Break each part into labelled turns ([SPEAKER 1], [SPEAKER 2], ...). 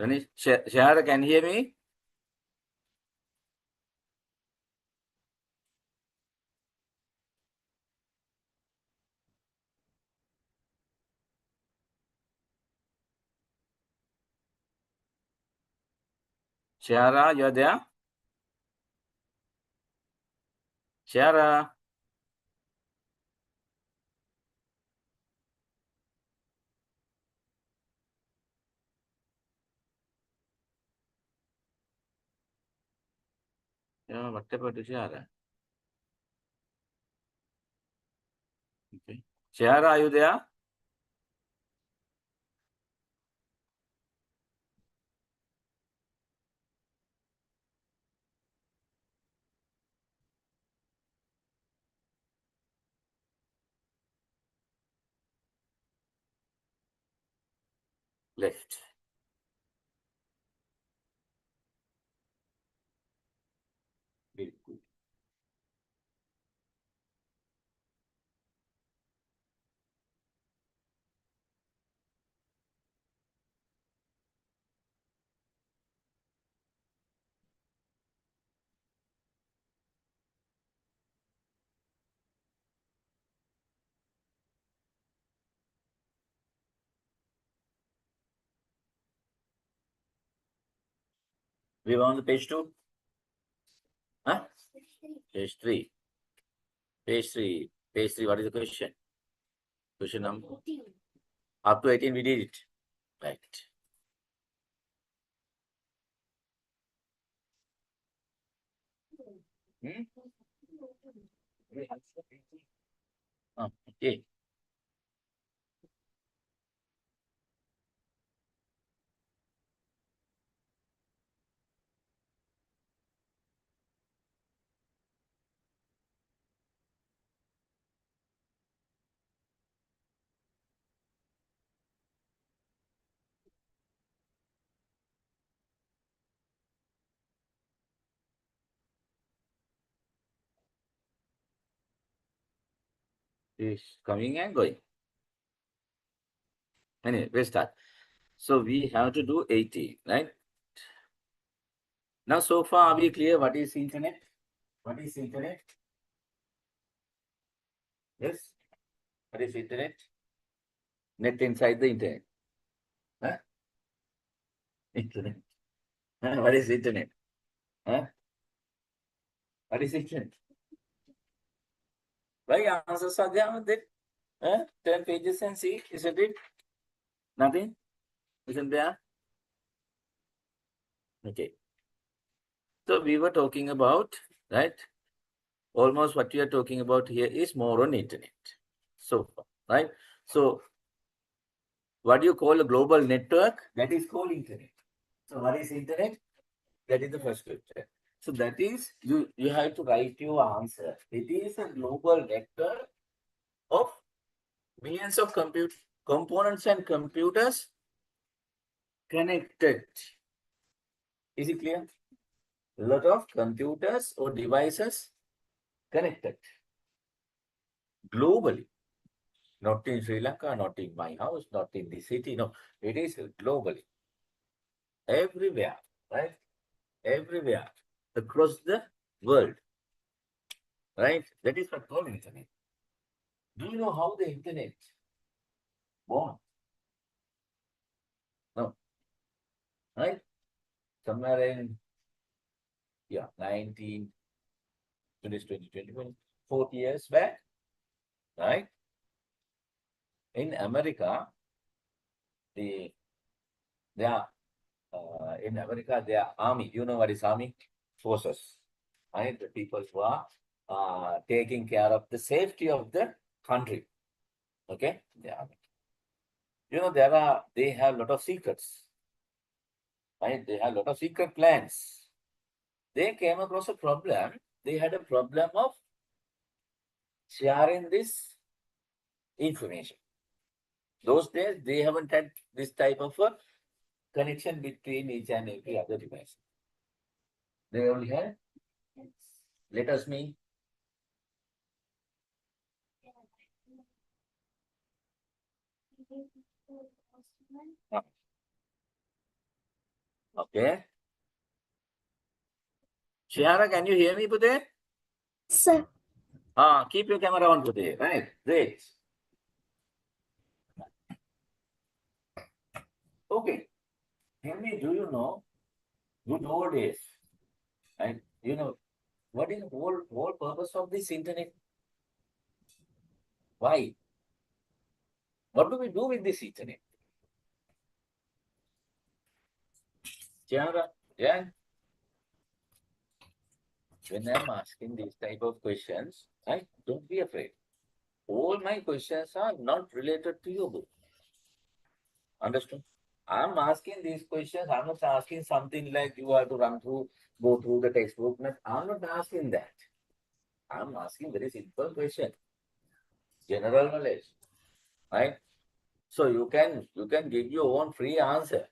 [SPEAKER 1] Shahara, can you hear me? Shahara, you're there? Shahara. Yeah, what about Shahara? Okay. Shahara, are you there? Left. Very good. We were on the page 2? Huh? Page 3. Page 3. Page 3, what is the question? Question number? Up to 18, we did it. Right. Hmm? Okay. Is coming and going. Anyway, we'll start. So we have to do 80, right? Now, so far, are we clear what is internet? What is internet? Yes. What is internet? Net inside the internet. Huh? Internet. Huh? What is internet? Huh? What is internet? Why answers are there with it? Huh? 10 pages and see, isn't it? Nothing? Isn't there? Okay. So we were talking about, right? Almost what we are talking about here is more on internet. So, right? So what do you call a global network? That is called internet. So what is internet? That is the first question. So that is, you have to write your answer. It is a global network of millions of compute components and computers connected. Is it clear? A lot of computers or devices connected globally. Not in Sri Lanka, not in my house, not in the city. No, it is globally. Everywhere, right? Everywhere across the world, right? That is what called internet. Do you know how the internet born? No, right? Somewhere in 19, 20, 40 years back, right? In America, the they are in America, they are army. You know what is army? Forces, right? The people who are taking care of the safety of the country. Okay, the army. You know, they have a lot of secrets, right? They have a lot of secret plans. They came across a problem. They had a problem of sharing this information. Those days, they haven't had this type of a connection between each and every other device. They only had letters me. Okay. Shiara, can you hear me, Pute?
[SPEAKER 2] Sir.
[SPEAKER 1] Keep your camera on, Pute. Right. Great. Okay. Tell me, do you know good old days? And you know, what is the whole purpose of this internet? Why? What do we do with this internet? Chiara, yeah. When I'm asking these type of questions, right? Don't be afraid. All my questions are not related to your book. Understood? I'm asking these questions. I'm not asking something like you have to go through the textbook. I'm not asking that. I'm asking very simple question, general knowledge, right? So you can give your own free answer.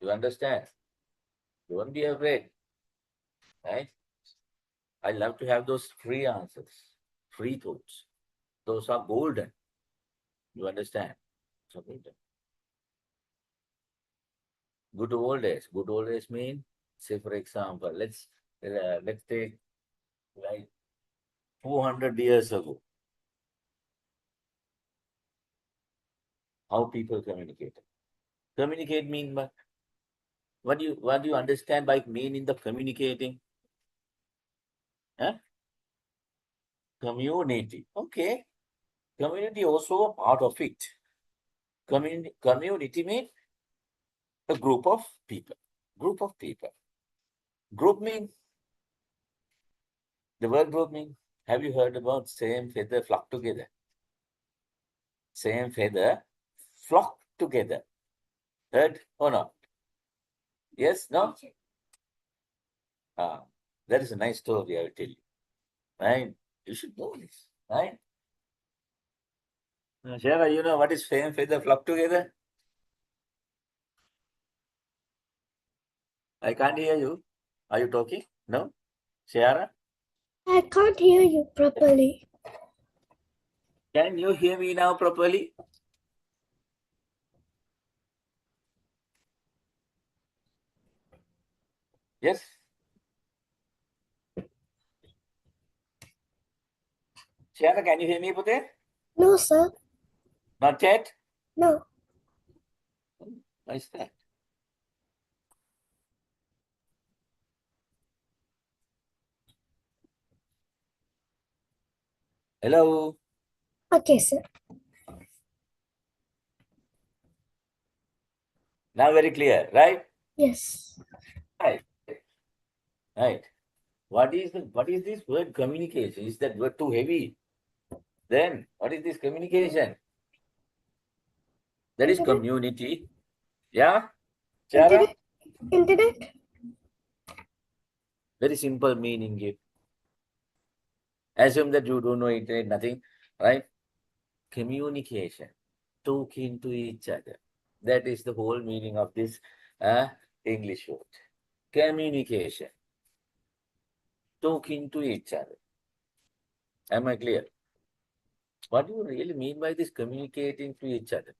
[SPEAKER 1] You understand? Don't be afraid, right? I love to have those free answers, free thoughts. Those are golden. You understand? So golden. Good old days. Good old days mean, say for example, let's take like 200 years ago. How people communicated. Communicate mean what do you understand by mean in the communicating? Huh? Community. Okay. Community also a part of it. Community means a group of people. Group of people. Group mean the word group mean. Have you heard about same feather flock together? Same feather flock together. Heard or not? Yes? No? That is a nice story, I will tell you. Right? You should know this. Right? Shara, you know what is same feather flock together? I can't hear you. Are you talking? No? Shara?
[SPEAKER 2] I can't hear you properly.
[SPEAKER 1] Can you hear me now properly? Yes? Shara, can you hear me, Pute?
[SPEAKER 2] No, sir.
[SPEAKER 1] Not yet?
[SPEAKER 2] No.
[SPEAKER 1] Why is that? Hello?
[SPEAKER 2] Okay, sir.
[SPEAKER 1] Now very clear, right?
[SPEAKER 2] Yes.
[SPEAKER 1] Right. Right. What is this word communication? Is that word too heavy? Then what is this communication? That is
[SPEAKER 2] Internet.
[SPEAKER 1] community. Yeah? Shara?
[SPEAKER 2] Internet. Internet.
[SPEAKER 1] Very simple meaning give. Assume that you don't know internet, nothing, right? Communication, talking to each other. That is the whole meaning of this English word. Communication, talking to each other. Am I clear? What do you really mean by this communicating to each other?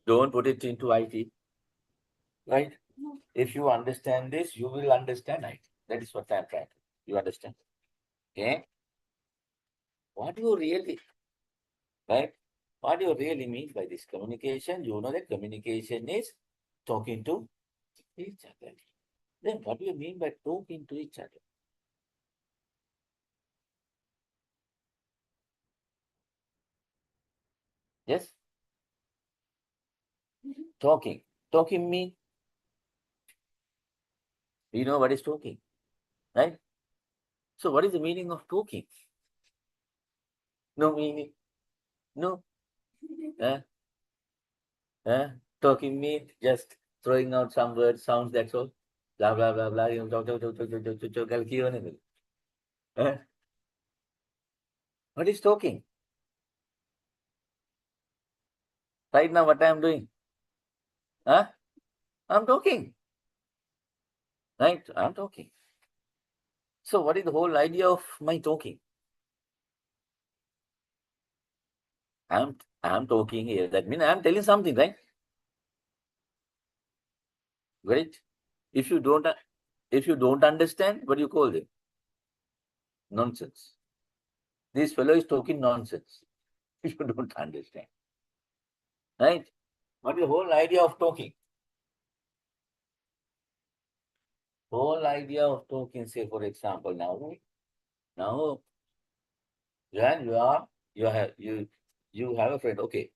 [SPEAKER 1] Don't put it into IT, right? If you understand this, you will understand IT. That is what I'm trying to. You understand? Okay? What do you really, right? What do you really mean by this communication? You know that communication is talking to each other. Then what do you mean by talking to each other? Yes? Talking. Talking mean, you know what is talking, right? So what is the meaning of talking? No meaning. No. Uh, Talking means just throwing out some words, sounds, that's all. Blah, blah, blah, blah. You know, what is talking? Right now, what I am doing? I'm talking. Right? I'm talking. So what is the whole idea of my talking? I'm talking here. That means I'm telling something, right? Right? If you don't understand, what do you call it? Nonsense. This fellow is talking nonsense. If you don't understand. Right? What is the whole idea of talking? Whole idea of talking, say for example, now, when you have a friend, okay.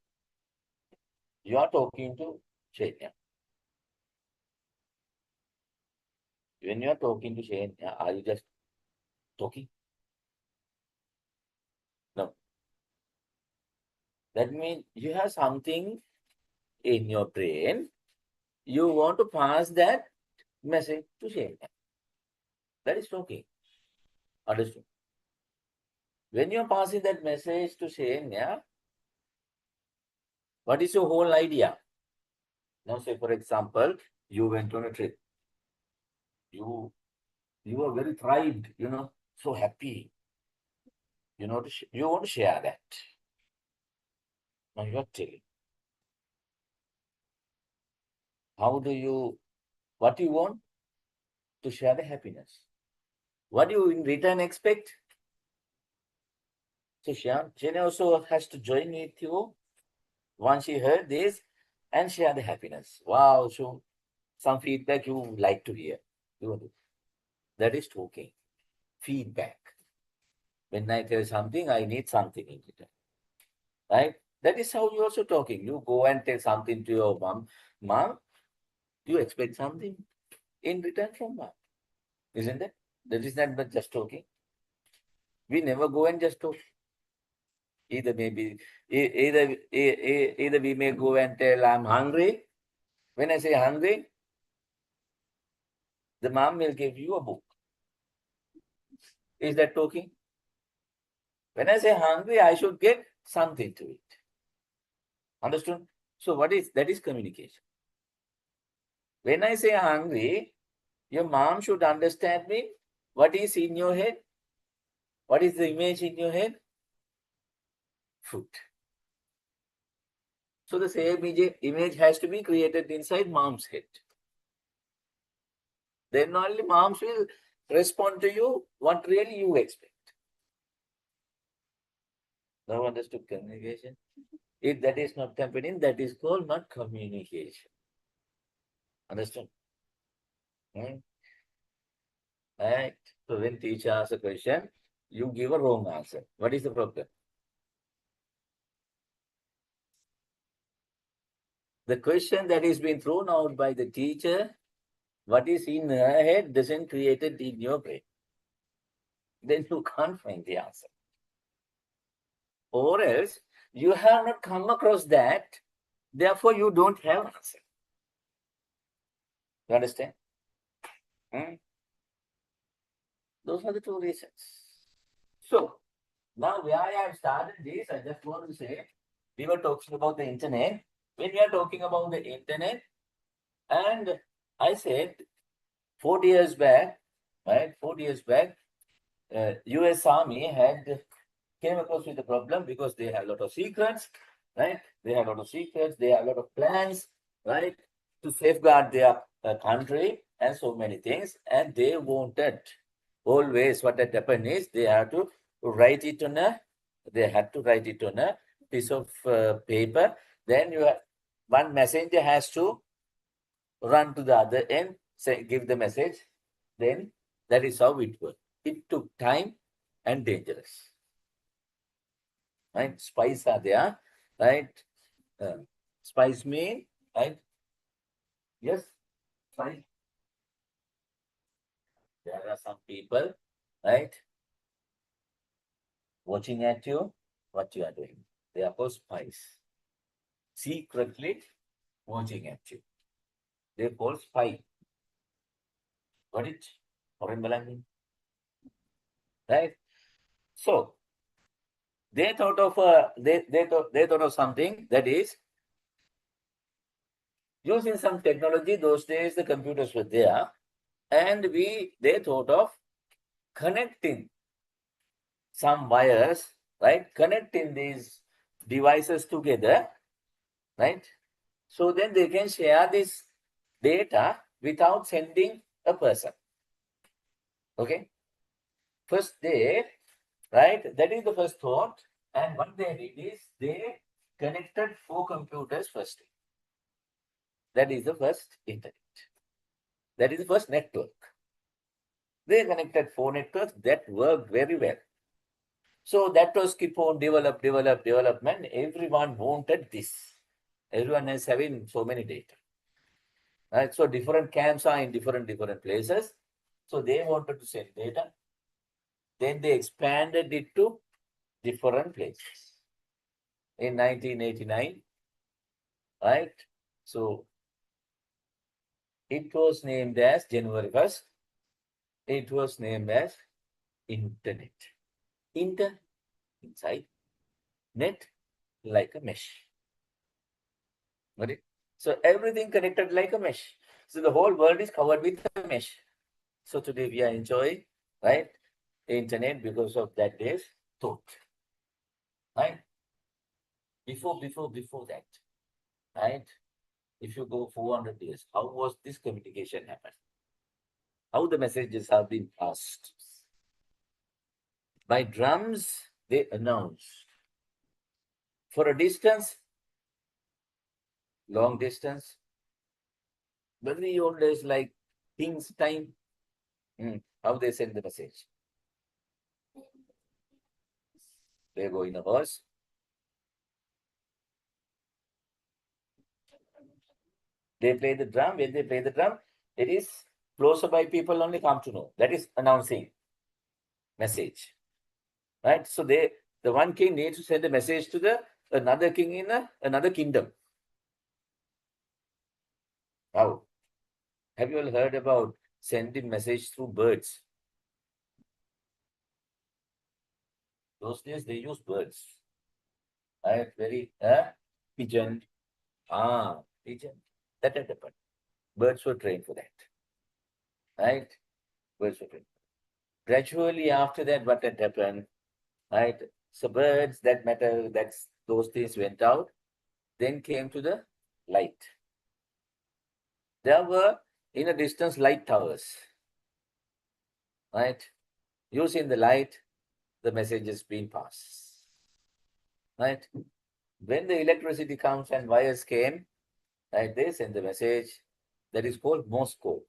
[SPEAKER 1] You are talking to Chaitanya. When you are talking to Chaitanya, are you just talking? No. That means you have something in your brain. You want to pass that message to Chaitanya. That is talking. Understood? When you are passing that message to Chaitanya, what is your whole idea? Now, say for example, you went on a trip. You are very thrived, so happy. You want to share that. Now you are telling. What do you want? To share the happiness. What do you in return expect? So Jenny also has to join with you once she heard this and share the happiness. Wow, so some feedback you would like to hear. That is talking. Feedback. When I tell something, I need something in return. Right? That is how you're also talking. You go and tell something to your mom. Mom, you expect something in return from mom. Isn't it? That is not but just talking. We never go and just talk. Either we may go and tell I'm hungry. When I say hungry, the mom will give you a book. Is that talking? When I say hungry, I should get something to it. Understood? So that is communication. When I say hungry, your mom should understand me. What is in your head? What is the image in your head? Food. So the same image has to be created inside mom's head. Then only moms will respond to you what really you expect. Now understood communication? If that is not happening, that is called not communication. Understood? Right? So when teacher asks a question, you give a wrong answer. What is the problem? The question that is being thrown out by the teacher, what is in her head doesn't create it in your brain. Then you can't find the answer. Or else you have not come across that, therefore you don't have an answer. You understand? Those are the two reasons. So now where I have started this, I just want to say, we were talking about the internet. When we are talking about the internet, and I said 40 years back, right? 40 years back, US Army came across with the problem because they have a lot of secrets, right? They have a lot of secrets, they have a lot of plans, right? To safeguard their country and so many things. And they wanted always what had happened is they had to write it on a piece of paper. Then one messenger has to run to the other end, give the message. Then that is how it worked. It took time and dangerous. Right? Spies are there, right? Spies mean, right? Yes, spies. There are some people, right? Watching at you, what you are doing. They are called spies. Secretly watching at you. They call spy. Got it? Foreign Balangi. Right? So they thought of they thought of something that is using some technology. Those days the computers were there, and they thought of connecting some wires, right? Connecting these devices together, right? So then they can share this data without sending a person. Okay. First they, right? That is the first thought. And what they did is they connected 4 computers first. That is the first internet. That is the first network. They connected 4 networks that worked very well. So that was keep on development. Everyone wanted this. Everyone is having so many data. Right? So different camps are in different places. So they wanted to send data. Then they expanded it to different places. In 1989, right? So it was named as January 1st. It was named as Internet. Inter, inside. Net, like a mesh. Got it? So everything connected like a mesh. So the whole world is covered with a mesh. So today we are enjoying, right, internet because of that day's thought. Right? Before that, right? If you go 400 years, how was this communication happen? How the messages have been passed? By drums, they announced. For a distance, long distance, very old days like King's time, how they send the message? They go in a horse. They play the drum. When they play the drum, it is closer by people only come to know. That is announcing message. Right? So the one king needs to send a message to another king in another kingdom. How? Have you all heard about sending message through birds? Those days they use birds. Right? Very pigeon. Pigeon. That had happened. Birds were trained for that. Right? Birds were trained. Gradually after that, what had happened? Right? So birds, that matter, those things went out. Then came to the light. There were in a distance light towers. Right? Using the light, the message is being passed. Right? When the electricity comes and wires came, right, they send the message that is called Morse code.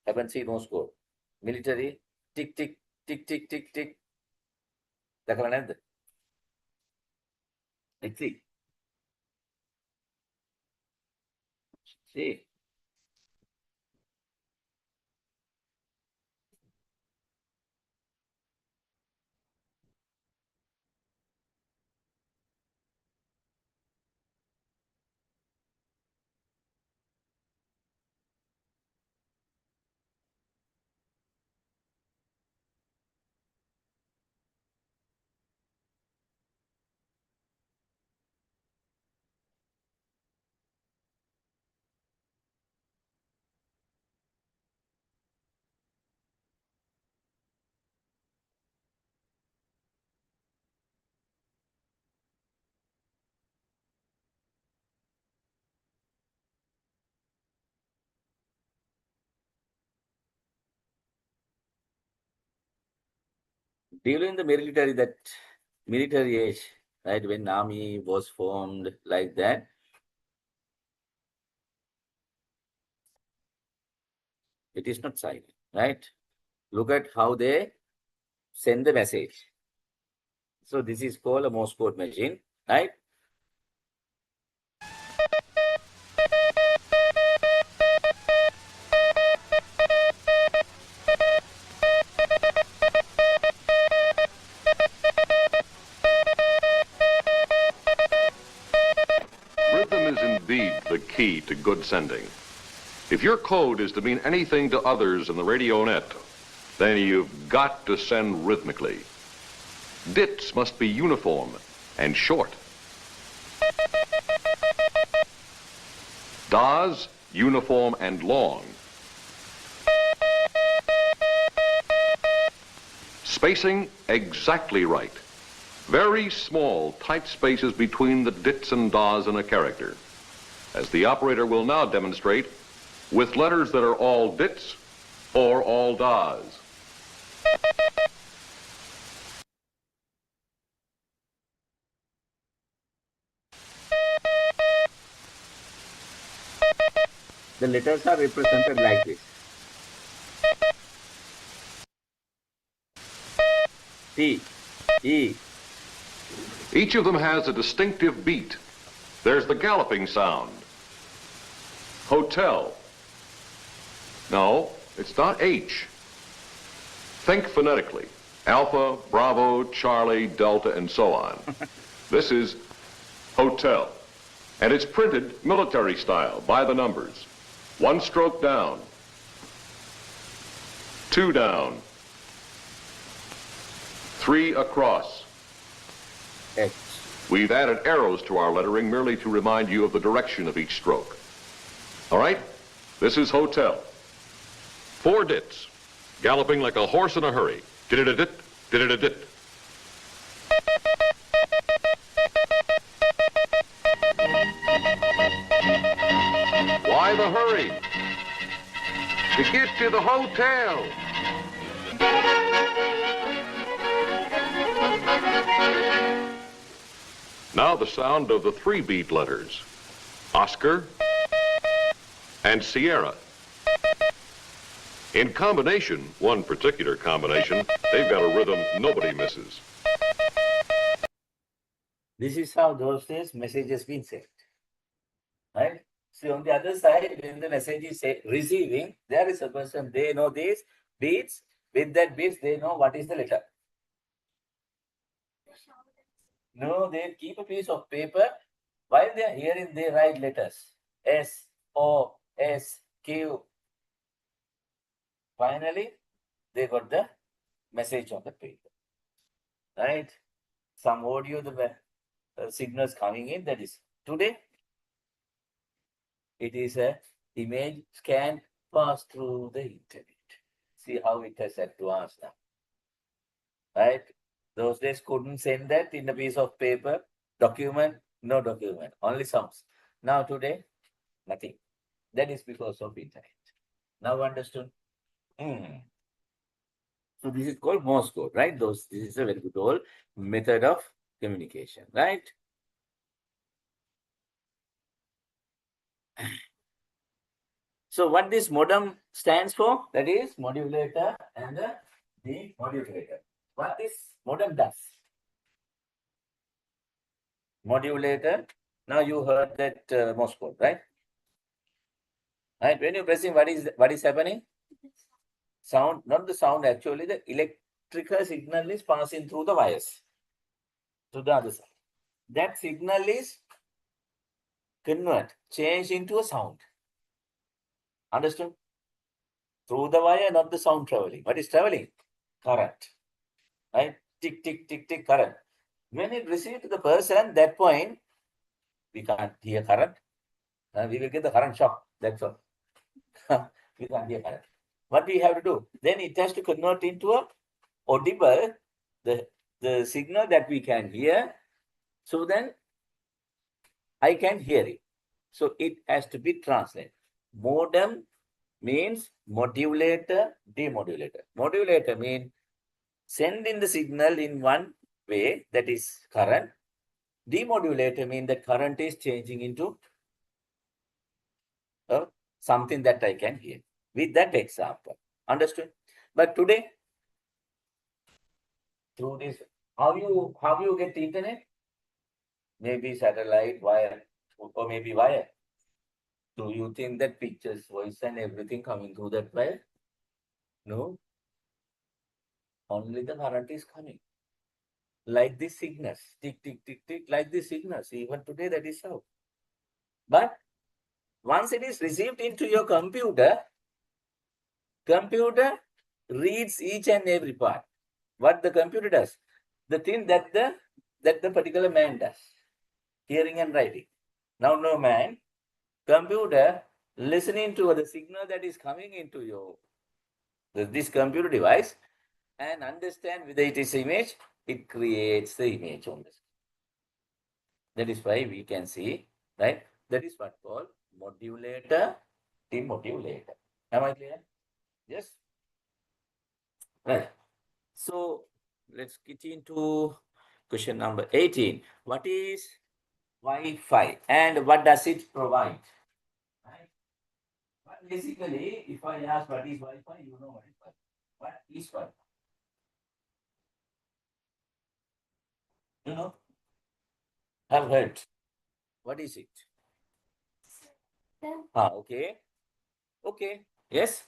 [SPEAKER 1] Haven't seen Morse code. Military, tick, tick, tick, tick, tick, tick. දැකලා නැද්ද? See. See. During the military age, right, when army was formed like that, it is not silent, right? Look at how they send the message. So this is called a Morse code machine, right?
[SPEAKER 3] Rhythm is indeed the key to good sending. If your code is to mean anything to others in the radio net, then you've got to send rhythmically. Dits must be uniform and short. Das, uniform and long. Spacing exactly right. Very small, tight spaces between the dits and das in a character. As the operator will now demonstrate, with letters that are all dits or all das.
[SPEAKER 1] The letters are represented like this. T, E.
[SPEAKER 3] Each of them has a distinctive beat. There's the galloping sound. Hotel. No, it's not H. Think phonetically. Alpha, Bravo, Charlie, Delta, and so on. This is hotel. And it's printed military style, by the numbers. 1 stroke down. 2 down. 3 across.
[SPEAKER 1] H.
[SPEAKER 3] We've added arrows to our lettering merely to remind you of the direction of each stroke. All right? This is hotel. 4 dits, galloping like a horse in a hurry. Did-it-a-dit, did-it-a-dit. Why the hurry? To get to the hotel. Now the sound of the 3-beat letters, Oscar and Sierra. In combination, one particular combination, they've got a rhythm nobody misses.
[SPEAKER 1] This is how those days message has been sent. Right? See, on the other side, when the message is receiving, there is a person, they know these beats. With that beats, they know what is the letter. No, they keep a piece of paper. While they are hearing, they write letters. S, O, S, Q. Finally, they got the message on the paper. Right? Some audio, the signals coming in. That is today. It is a image scan pass through the internet. See how it has advanced now. Right? Those days couldn't send that in a piece of paper, document, no document, only sounds. Now today, nothing. That is because of internet. Now understood? So this is called Morse code, right? This is a very good old method of communication, right? So what this modem stands for, that is modulator and the demodulator. What this modem does? Modulator, now you heard that Morse code, right? Right, when you're pressing, what is happening? Sound, not the sound, actually the electrical signal is passing through the wires to the other side. That signal is changed into a sound. Understood? Through the wire, not the sound traveling. What is traveling? Current. Right? Tick, tick, tick, tick, current. When it receives to the person, that point, we can't hear current. We will get the current shock. That's all. We can't hear current. What we have to do? Then it has to convert into a audible, the signal that we can hear. So then I can hear it. So it has to be translated. Modem means modulator, demodulator. Modulator means sending the signal in one way, that is current. Demodulator means that current is changing into something that I can hear. With that example. Understood? But today, through this, how you get internet? Maybe satellite, wire, or maybe wire. Do you think that pictures, voice and everything coming through that wire? No. Only the current is coming. Like this signals, tick, tick, tick, tick, like this signals. Even today, that is how. But once it is received into your computer reads each and every part. What the computer does, the thing that the particular man does, hearing and writing. Now, no man, computer listening to the signal that is coming into this computer device and understand whether it is image, it creates the image on this. That is why we can see, right? That is what called modulator, demotivate. Am I clear? Yes? Right. So let's get into question number 18. What is Wi-Fi and what does it provide? Right. But basically, if I ask what is Wi-Fi, you know what is Wi-Fi. What is Wi-Fi? You know, I've heard. What is it? Okay. Okay. Yes.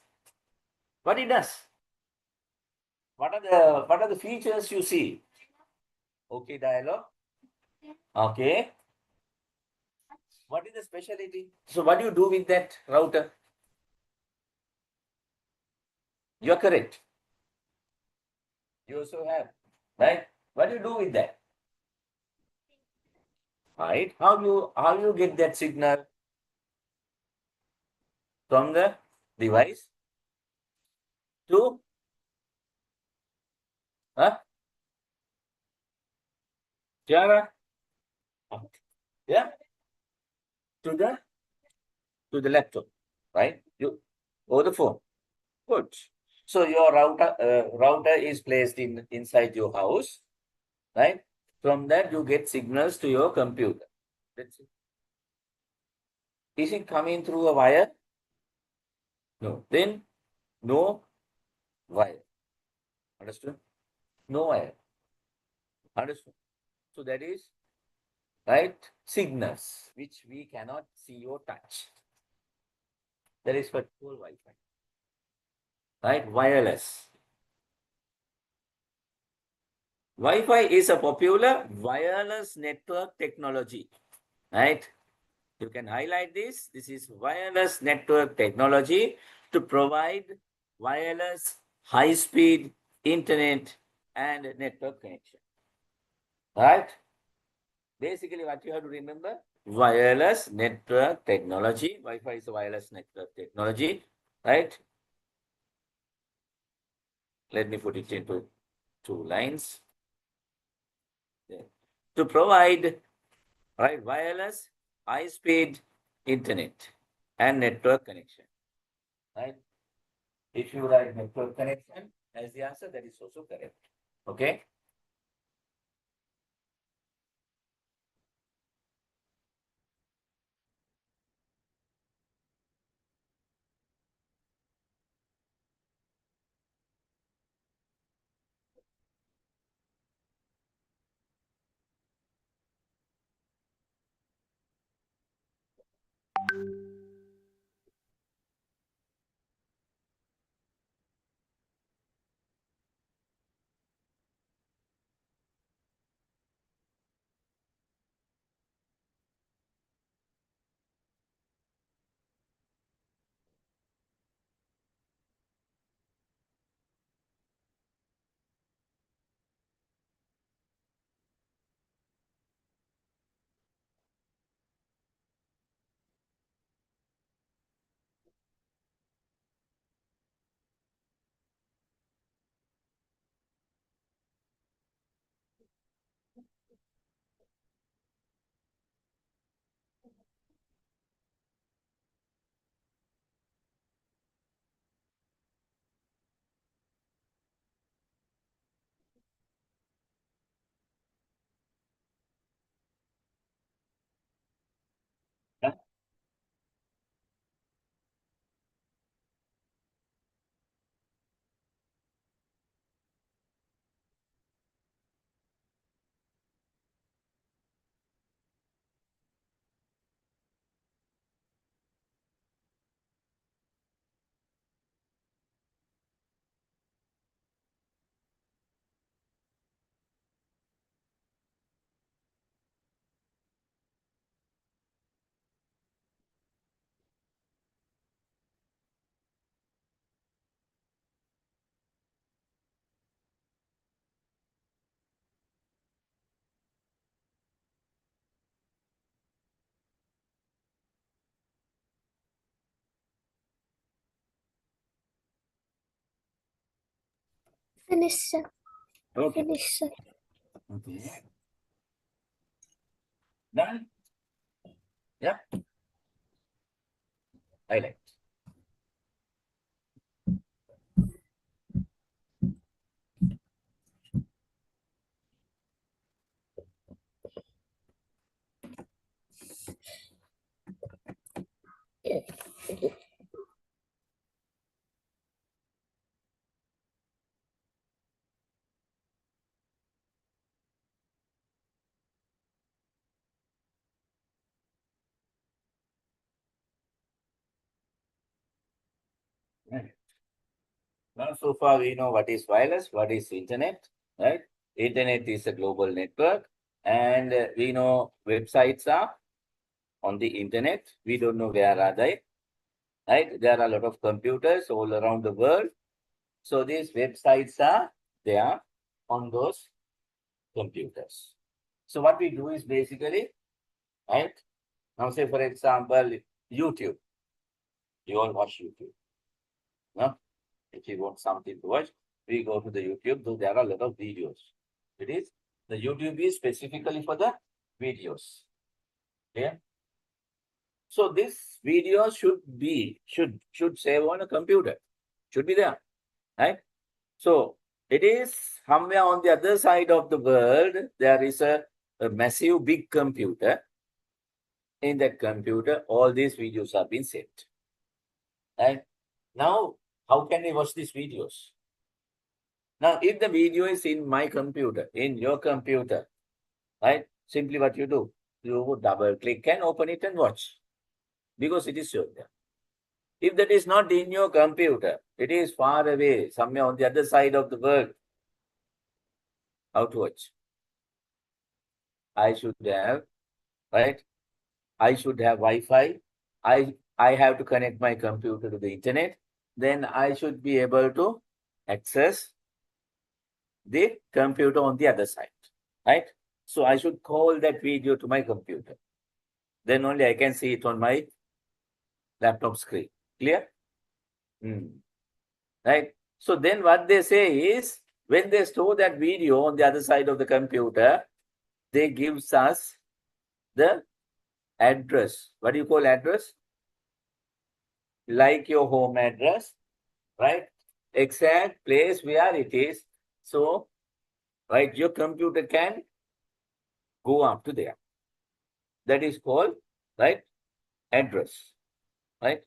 [SPEAKER 1] What it does? What are the features you see? Okay, dialogue. Okay. What is the specialty? So what do you do with that router? You are correct. You also have, right? What do you do with that? Right? How you get that signal from the device to huh? Tiara? Yeah, to the laptop, right? You or the phone. Good. So your router is placed inside your house, right? From that you get signals to your computer. That's it. Is it coming through a wire? No. Then no wire. Understood? No wire. Understood? So that is right signals which we cannot see or touch. That is what whole Wi-Fi. Right? Wireless. Wi-Fi is a popular wireless network technology. Right? You can highlight this. This is wireless network technology to provide wireless high-speed internet and network connection. Right? Basically, what you have to remember, wireless network technology. Wi-Fi is a wireless network technology, right? Let me put it into 2 lines. Yeah. To provide right wireless high-speed internet and network connection, right? If you write network connection as the answer, that is also correct. Okay. Yeah.
[SPEAKER 2] Finish, sir.
[SPEAKER 1] Okay.
[SPEAKER 2] Finish, sir.
[SPEAKER 1] Okay. Done. Yeah. Highlight. Right. Now, so far we know what is wireless, what is internet, right? Internet is a global network, and we know websites are on the internet. We don't know where are they, right? There are a lot of computers all around the world. So these websites are there on those computers. So what we do is basically, right? Now say for example, YouTube. You all watch YouTube. No? If you want something to watch, we go to the YouTube, though there are a lot of videos. It is the YouTube is specifically for the videos. Yeah. So this video should save on a computer. Should be there. Right? So it is somewhere on the other side of the world, there is a massive big computer. In that computer, all these videos have been saved. Right? Now, how can we watch these videos? Now, if the video is in my computer, in your computer, right? Simply what you do, you double click and open it and watch because it is shown there. If that is not in your computer, it is far away, somewhere on the other side of the world, how to watch? I should have, right? I should have Wi-Fi. I have to connect my computer to the internet. Then I should be able to access the computer on the other side, right? So I should call that video to my computer. Then only I can see it on my laptop screen. Clear? Right? So then what they say is, when they store that video on the other side of the computer, they gives us the address. What do you call address? Like your home address, right? Exact place where it is. So, right, your computer can go up to there. That is called, right, address, right?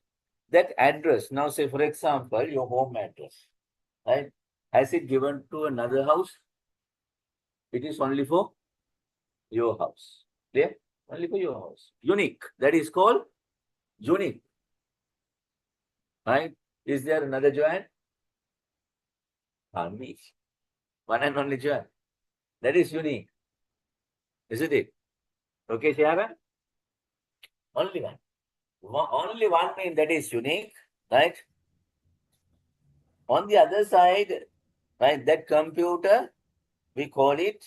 [SPEAKER 1] That address, now say for example, your home address, right? Has it given to another house? It is only for your house. Clear? Only for your house. Unique. That is called unique. Right? Is there another Joanne? Me. One and only Joanne. That is unique. Isn't it? Okay, Shiara? Only one. Only one name that is unique, right? On the other side, right, that computer, we call it,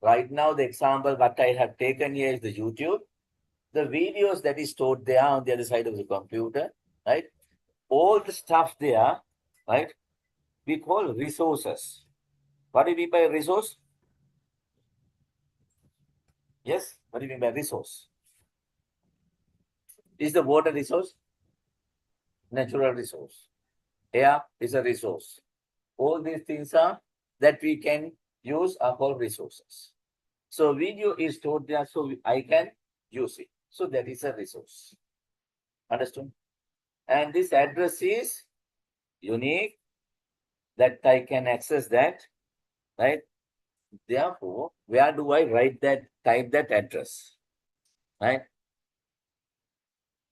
[SPEAKER 1] right now, the example what I have taken here is the YouTube. The videos that is stored there on the other side of the computer, right? All the stuff there, right? We call resources. What do you mean by resource? Yes, what do you mean by resource? Is the water resource? Natural resource. Air is a resource. All these things are that we can use are called resources. So video is stored there, so I can use it. So that is a resource. Understood? And this address is unique, that I can access that, right? Therefore, where do I write that, type that address, right?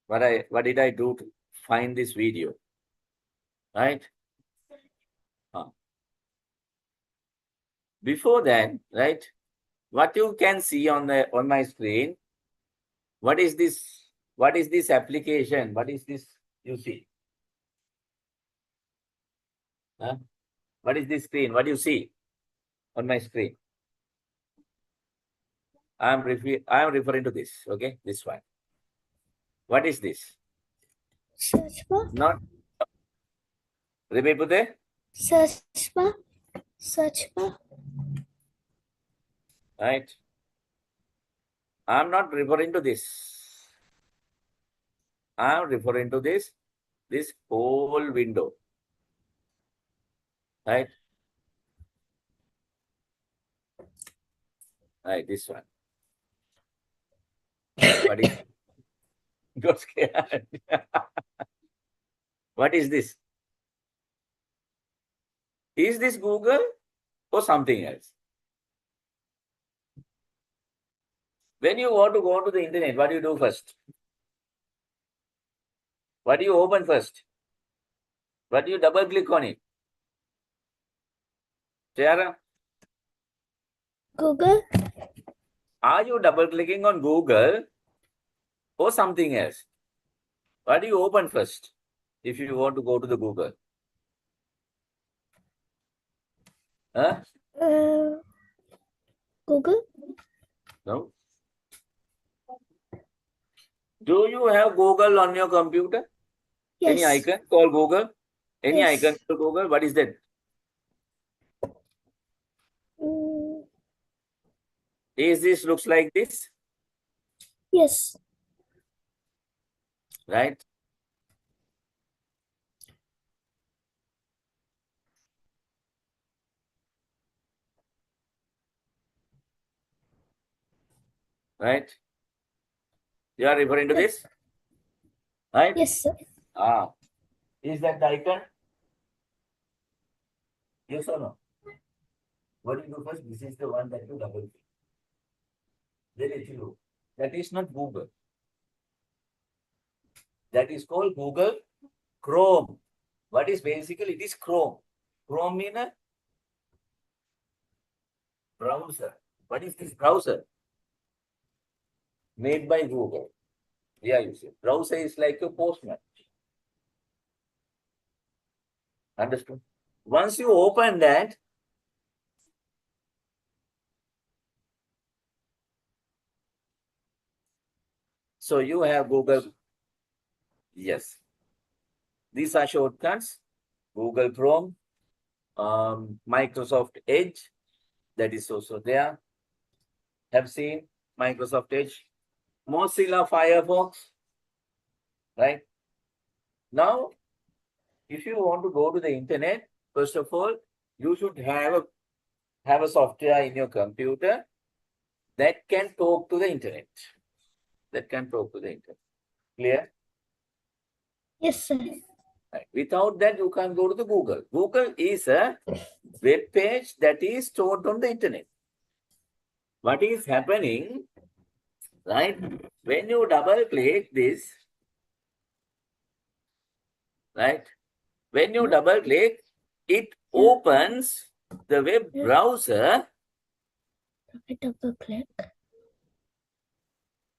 [SPEAKER 1] What did I do to find this video, right? Before that, right? What you can see on my screen, what is this? What is this application? What is this you see? Huh? What is this screen? What do you see on my screen? I am referring to this, okay? This one. What is this?
[SPEAKER 2] Search bar.
[SPEAKER 1] Not Pute?
[SPEAKER 2] Search bar. Search bar.
[SPEAKER 1] Right? I'm not referring to this. I'm referring to this whole window. Right? Right, this one. What is got scared? What is this? Is this Google or something else? When you want to go to the internet, what do you do first? What do you open first? But you double click on it. Tiara,
[SPEAKER 2] Google.
[SPEAKER 1] are you double clicking on Google or something else? What do you open first if you want to go to the Google? Huh?
[SPEAKER 2] Google.
[SPEAKER 1] No. Do you have Google on your computer? Any
[SPEAKER 2] Yes.
[SPEAKER 1] icon called Google? Any
[SPEAKER 2] Yes.
[SPEAKER 1] icon called Google? What is that?
[SPEAKER 2] Mm,
[SPEAKER 1] Is this looks like this?
[SPEAKER 2] yes.
[SPEAKER 1] Right? Right? You are referring to this? Right?
[SPEAKER 2] Yes, sir.
[SPEAKER 1] Ah. Is that the icon? Yes or no? What do you do first? This is the one that you double click. Then it you. That is not Google. That is called Google Chrome. What is basically it is Chrome. Chrome means a browser. What is this browser? Made by Google. Yeah, you see. Browser is like a postman. Understood? Once you open that, so you have Google. Yes. These are shortcuts. Google Chrome, Microsoft Edge, that is also there. Have seen Microsoft Edge, Mozilla Firefox, right? Now, if you want to go to the internet, first of all, you should have a software in your computer that can talk to the internet. That can talk to the internet. Clear?
[SPEAKER 2] Yes, sir.
[SPEAKER 1] Right. Without that, you can't go to the Google. Google is a web page that is stored on the internet. What is happening, right? When you double click this, right? When you double click, it opens the web browser.
[SPEAKER 2] I double click.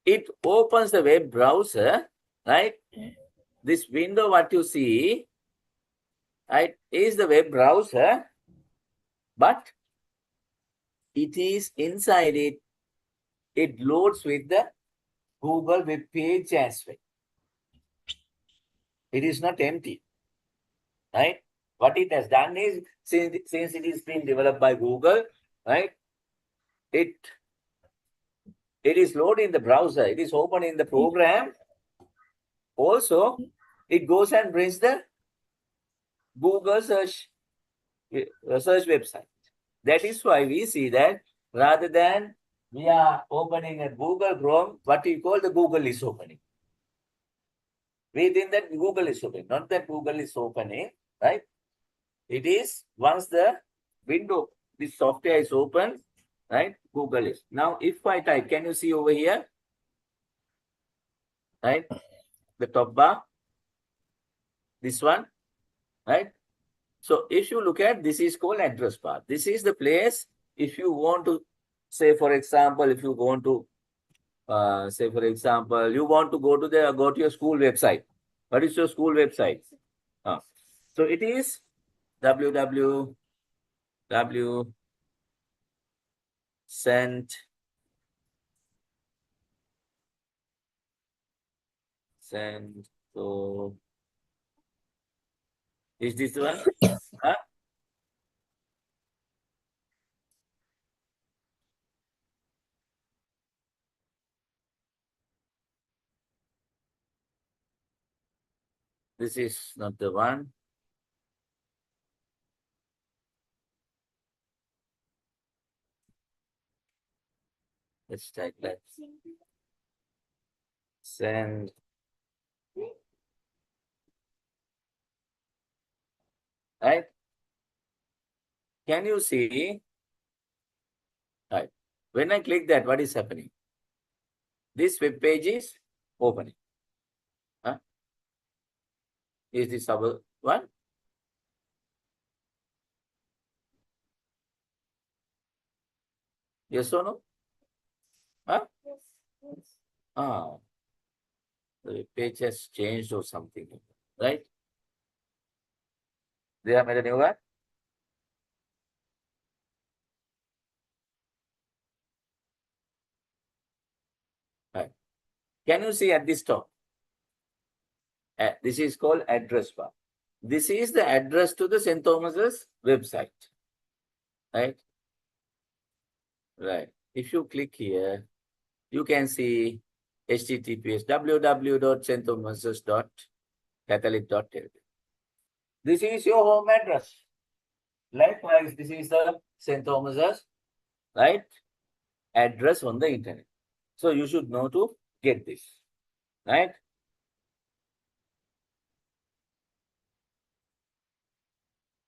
[SPEAKER 1] It opens the web browser, right? This window, what you see, right, is the web browser, but it is inside it. It loads with the Google web page as well. It is not empty, right? What it has done is, since it is being developed by Google, right? It is loaded in the browser. It is open in the program. Also, it goes and brings the Google search website. That is why we see that rather than we are opening a Google Chrome, what we call the Google is opening. We think that Google is opening, not that Google is opening, right? It is once the window, this software is open, right? Google is. Now, if I type, can you see over here? Right? The top bar. This one, right? So if you look at, this is called address bar. This is the place if you want to, say for example, if you want to, say for example, you want to go to your school website. What is your school website? So it is www send so is this one? Huh? This is not the one. Let's type that. Send. Right? Can you see? Right. When I click that, what is happening? This web page is opening. Huh? Is this our one? Yes or no? Huh?
[SPEAKER 2] Yes. Yes.
[SPEAKER 1] Ah, the page has changed or something, right? They have made a new one? Right. Can you see at this top? This is called address bar. This is the address to the St. Thomas's website, right? Right. If you click here, you can see https www.stthomas's.catholic.lk. This is your home address. Likewise, this is the St. Thomas's, right, address on the internet. So you should know to get this, right?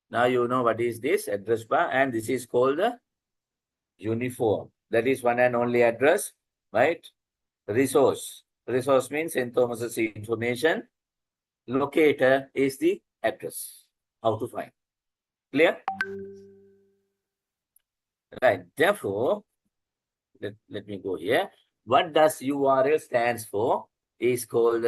[SPEAKER 1] Now you know what is this address bar, and this is called the uniform. That is one and only address, right? Resource. Resource means St. Thomas's information. Locator is the address. How to find. Clear? Right. Therefore, let me go here. What does URL stands for? Is called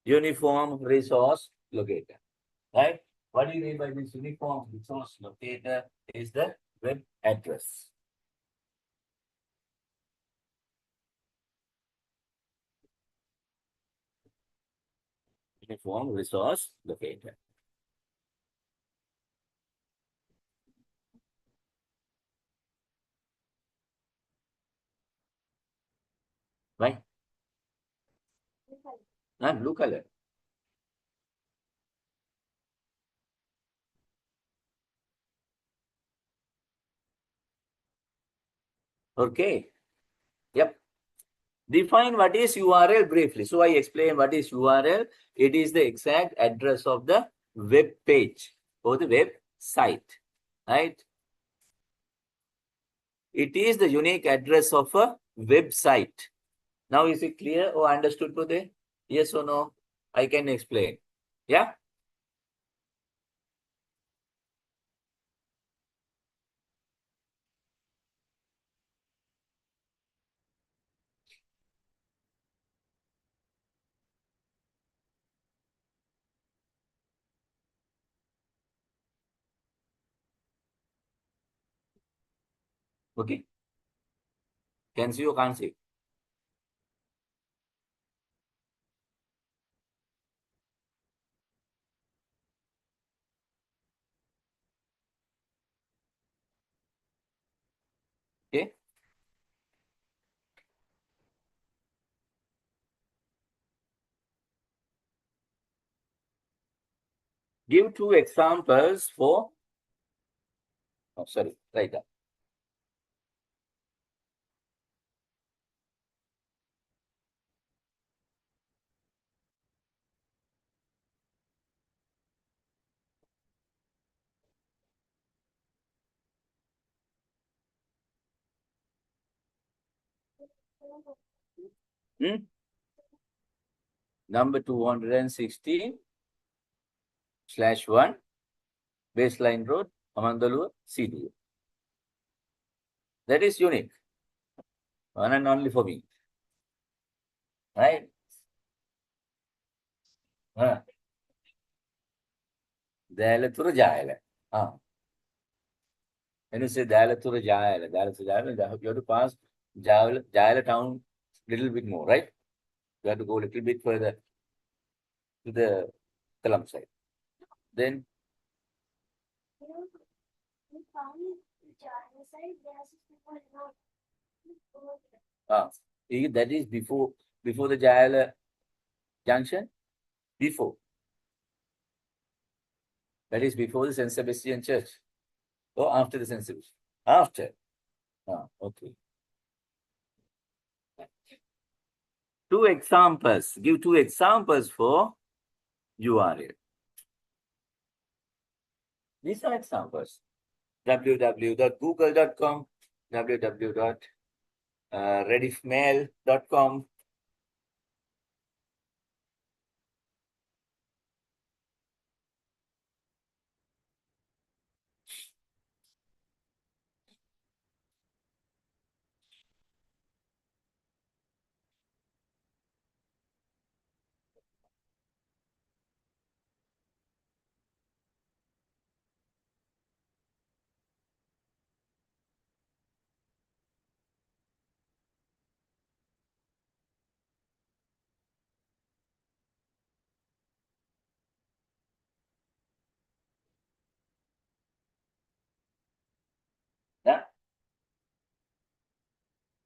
[SPEAKER 1] Uniform Resource Locator. Right? What do you mean by this uniform resource locator? Is the web address. Uniform resource locator. Right? Blue color. Okay. Yep. Define what is URL briefly. So I explain what is URL. It is the exact address of the web page or the web site, right? It is the unique address of a website. Now is it clear or understood today? Yes or no? I can explain. Yeah? Okay. Can see or can't see? Okay. Give two examples for, oh, sorry, right there. Number 216/1 Baseline Road, Amandalur, CDU. That is unique. One and only for me. Right? Dalathura Jayala. When you say Dalathura Jayala, you have to pass Jayala town little bit more, right? You have to go a little bit further to the Kalam side. Then that is before the Jayala junction? Before. That is before the St. Sebastian Church. Or after the St. Sebastian? After. Okay. Two examples. Give two examples for URL. These are examples. www.google.com, www.rediffmail.com.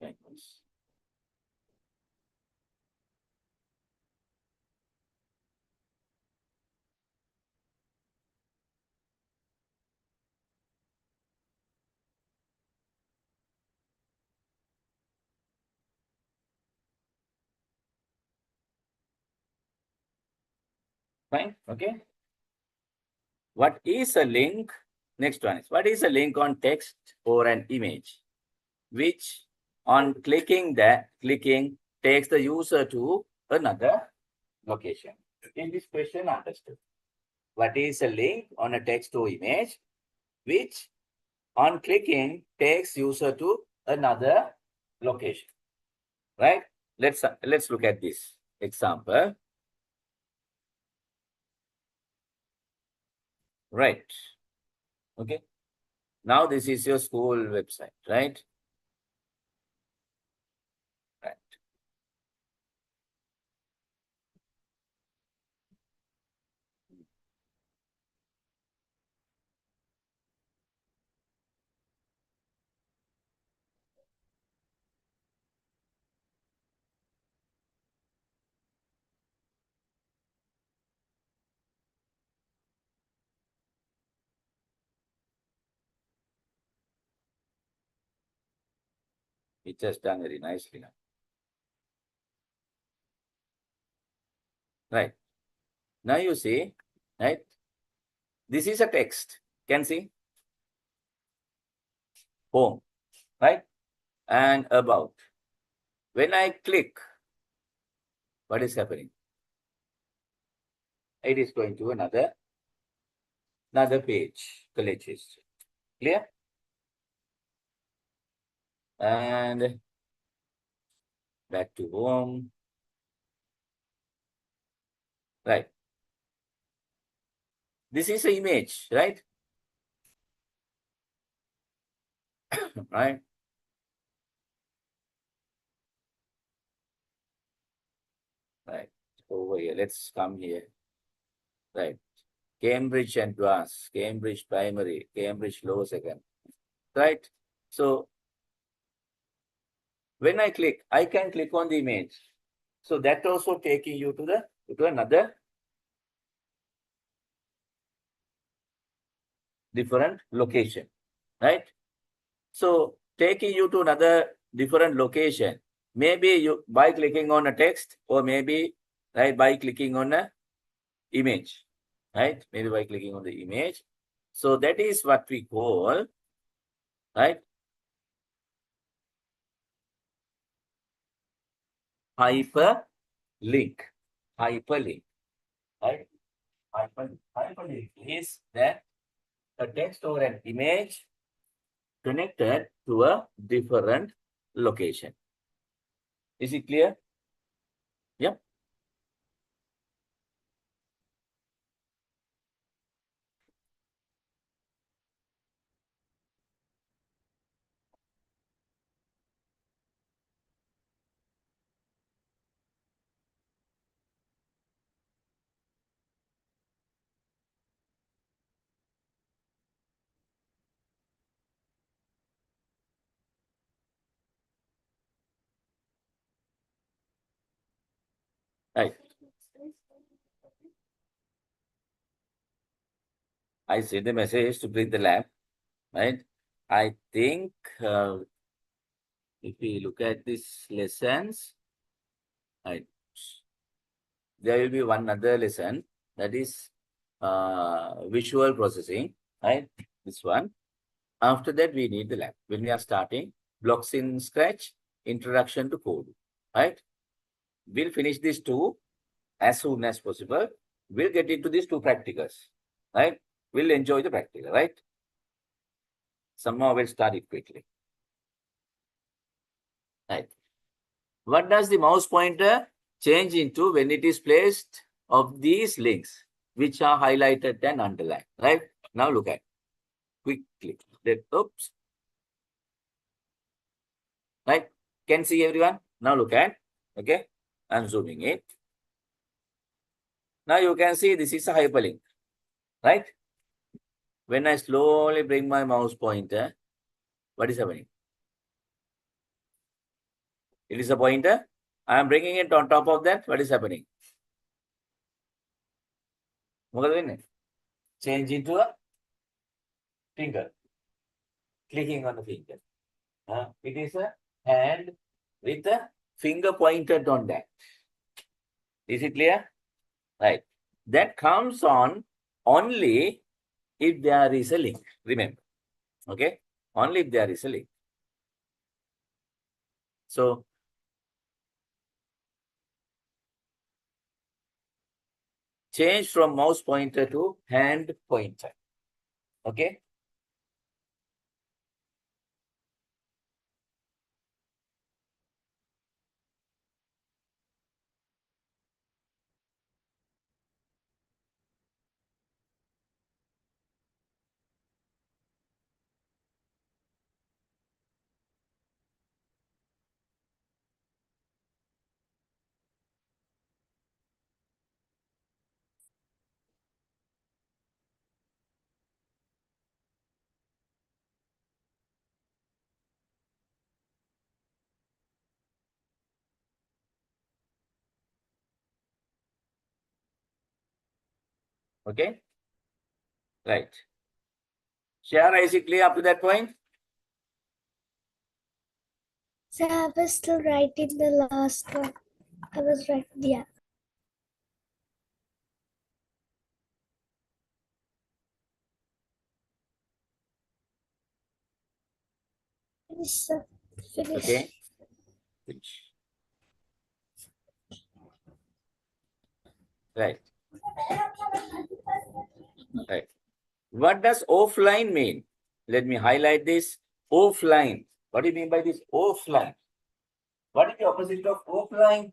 [SPEAKER 1] Thanks. Fine. Okay. What is a link? Next one is, what is a link on text or an image, which on clicking takes the user to another location? In this question, understood. What is a link on a text or image, which on clicking takes user to another location? Right? Let's look at this example. Right. Okay. Now this is your school website, right? Right. It has done very nicely now. Right. Now you see, right? This is a text. Can see? Home, right? And about. When I click, what is happening? It is going to another page, college history. Clear? And back to home. Right. This is an image, right? Right. Right. Over here. Let's come here. Right. Cambridge Advanced, Cambridge Primary, Cambridge Lower Second. Right. So when I click, I can click on the image. So that also taking you to another different location, right? So taking you to another different location, maybe you by clicking on a text, or maybe right by clicking on a image, right? Maybe by clicking on the image. So that is what we call, right, hyperlink. Hyperlink, right? Hyperlink is that a text or an image connected to a different location. Is it clear? Yep. Right. I sent the message to bring the lab, right? I think if we look at these lessons, right, there will be one other lesson, that is visual processing, right? This one. After that, we need the lab. When we are starting blocks in Scratch, introduction to code, right? We'll finish these two as soon as possible. We'll get into these two practicals, right? We'll enjoy the practical, right? Somehow we'll start it quickly. Right. What does the mouse pointer change into when it is placed of these links, which are highlighted and underlined, right? Now look at quickly. Oops. Right? Can see everyone? Now look at, okay? I'm zooming it. Now you can see this is a hyperlink, right? When I slowly bring my mouse pointer, what is happening? It is a pointer. I am bringing it on top of that. What is happening? Change into a finger. Clicking on the finger. It is a hand with a finger pointed on that. Is it clear? Right. That comes on only if there is a link. Remember. Okay? Only if there is a link. So, change from mouse pointer to hand pointer. Okay? Okay? Right. Shara, is it clear up to that point?
[SPEAKER 2] So I was still writing the last one. I was writing, yeah. Finish, sir. Finish.
[SPEAKER 1] Okay. Finish. Right. Right. What does offline mean? Let me highlight this. Offline. What do you mean by this? Offline. What is the opposite of offline?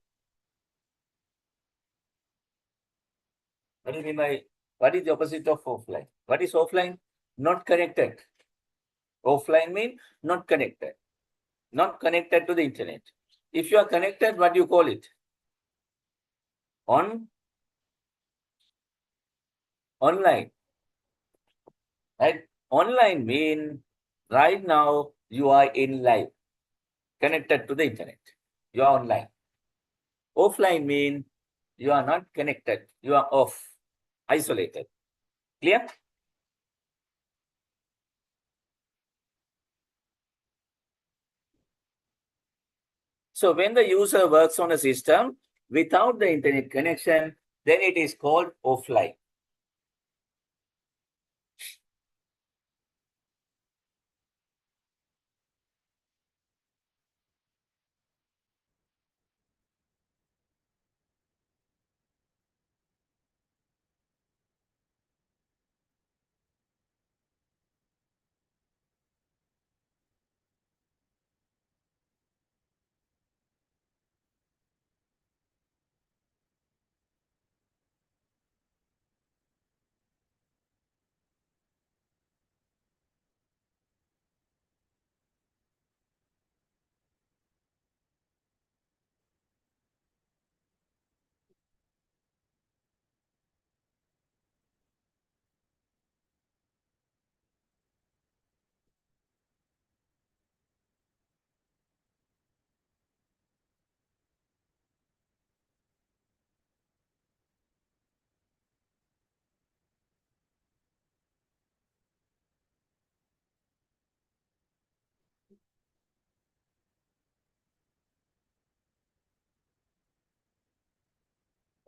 [SPEAKER 1] What do you mean by, what is the opposite of offline? What is offline? Not connected. Offline means not connected. Not connected to the internet. If you are connected, what do you call it? Online. Right? Online mean right now you are in live, connected to the internet. You are online. Offline mean you are not connected. You are off, isolated. Clear? So when the user works on a system without the internet connection, then it is called offline.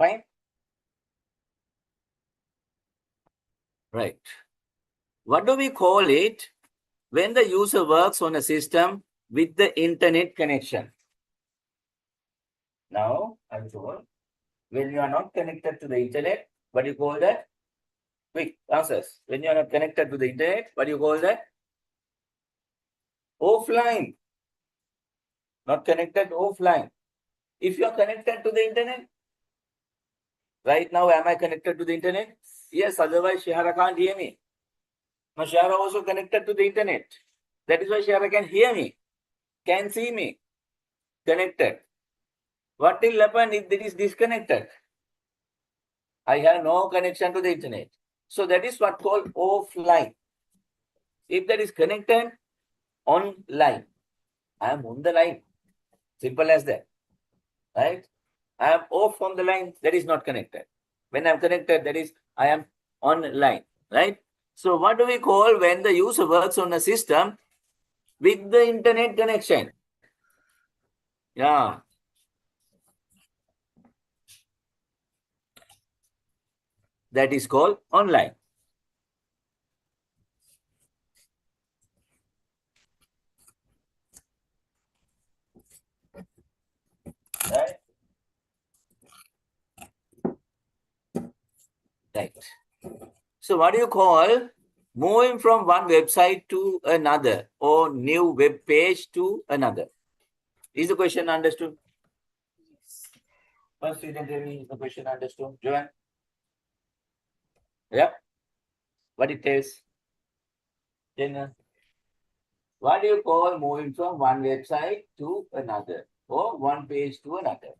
[SPEAKER 1] Fine? Right. What do we call it when the user works on a system with the internet connection? Now, I'm told, when you are not connected to the internet, what do you call that? Quick answers. When you are not connected to the internet, what do you call that? Offline. Not connected, offline. If you are connected to the internet, right now, am I connected to the internet? Yes, otherwise Shihara can't hear me. Now Shihara also connected to the internet. That is why Shihara can hear me, can see me, connected. What will happen if it is disconnected? I have no connection to the internet. So that is what called offline. If that is connected, online. I am on the line. Simple as that. Right? I am off from the line, that is not connected. When I am connected, that is I am online. Right? So what do we call when the user works on a system with the internet connection? Yeah. That is called online. Right? Right. So what do you call moving from one website to another or new web page to another? Is the question understood? First, you can tell me the question understood. Joanne? Yeah. What it is? Then, what do you call moving from one website to another or one page to another?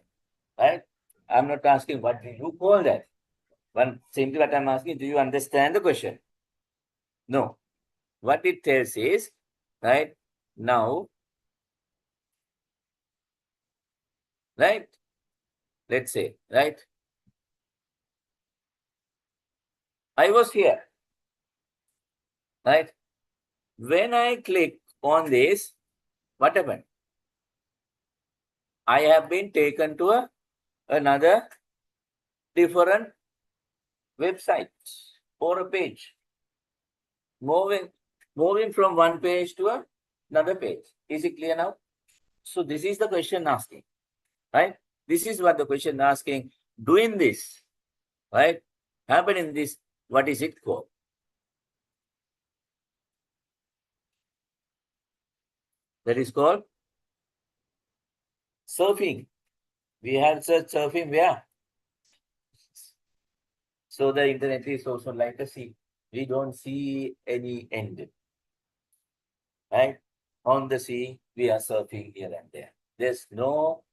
[SPEAKER 1] Right? I'm not asking what do you call that. But simply what I'm asking, do you understand the question? No. What it tells is, right, now, right, let's say, right, I was here, right? When I click on this, what happened? I have been taken to another different website or a page. Moving from one page to another page. Is it clear now? So this is the question asking, right? This is what the question asking. Doing this, right? Happening this, what is it called? That is called surfing. We have such surfing where? So the internet is also like a sea. We don't see any end. Right? On the sea, we are surfing here and there. There's no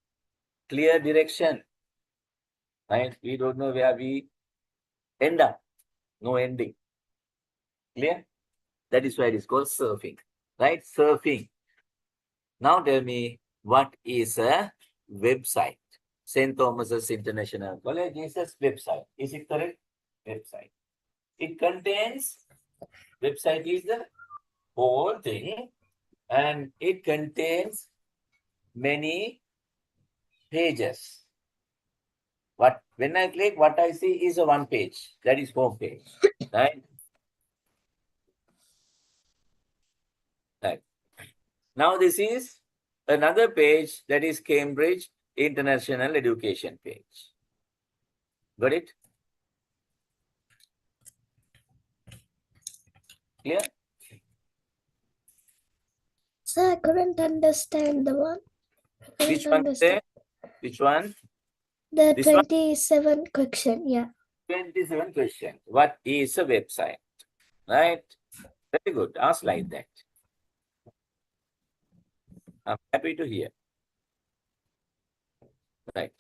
[SPEAKER 1] clear direction. Right? We don't know where we end up. No ending. Clear? That is why it is called surfing. Right? Surfing. Now tell me, what is a website? St. Thomas's International College is a website. Is it correct? Website. It contains, website is the whole thing, and it contains many pages. When I click, what I see is a one page. That is home page. Right? Right. Now this is another page, that is Cambridge International Education page. Got it? Clear?
[SPEAKER 2] Sir, I couldn't understand the one.
[SPEAKER 1] Which one is there? Which one?
[SPEAKER 2] The
[SPEAKER 1] This one?
[SPEAKER 2] 27 question, yeah.
[SPEAKER 1] 27 question. What is a website? Right? Very good. Ask like that. I'm happy to hear. Right.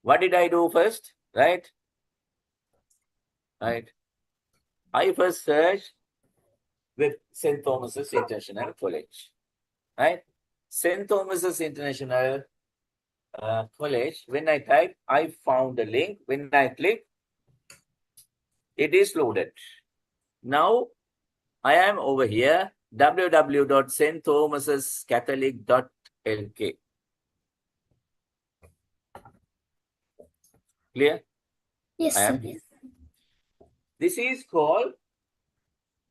[SPEAKER 1] What did I do first? Right? Right. I first searched with St. Thomas's International College. Right? St. Thomas's International College. When I type, I found the link. When I click, it is loaded. Now, I am over here, www.stthomascatholic.lk. Clear?
[SPEAKER 2] Yes,
[SPEAKER 1] I
[SPEAKER 2] sir.
[SPEAKER 1] am here. This is called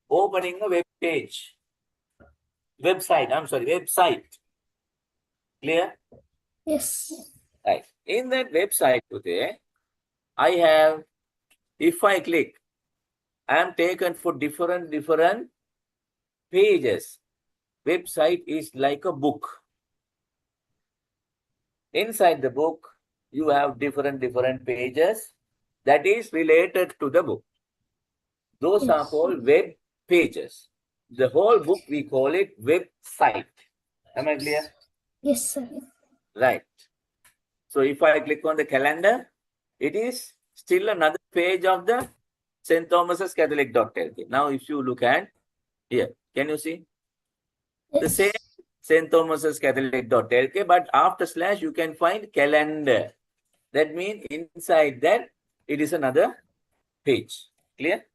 [SPEAKER 1] opening a web page. Website. Clear?
[SPEAKER 2] Yes.
[SPEAKER 1] Right. In that website today, I have, if I click, I am taken for different pages. Website is like a book. Inside the book, you have different pages that is related to the book. Those are
[SPEAKER 2] Yes.
[SPEAKER 1] called web pages. The whole book, we call it website. Am I clear?
[SPEAKER 2] Yes, sir.
[SPEAKER 1] Right. So if I click on the calendar, it is still another page of the St. Thomas's Catholic.lk. Now, if you look at here, can you see? The
[SPEAKER 2] Yes.
[SPEAKER 1] same St. Thomas's Catholic.lk, but after slash you can find calendar. That means inside that it is another page. Clear?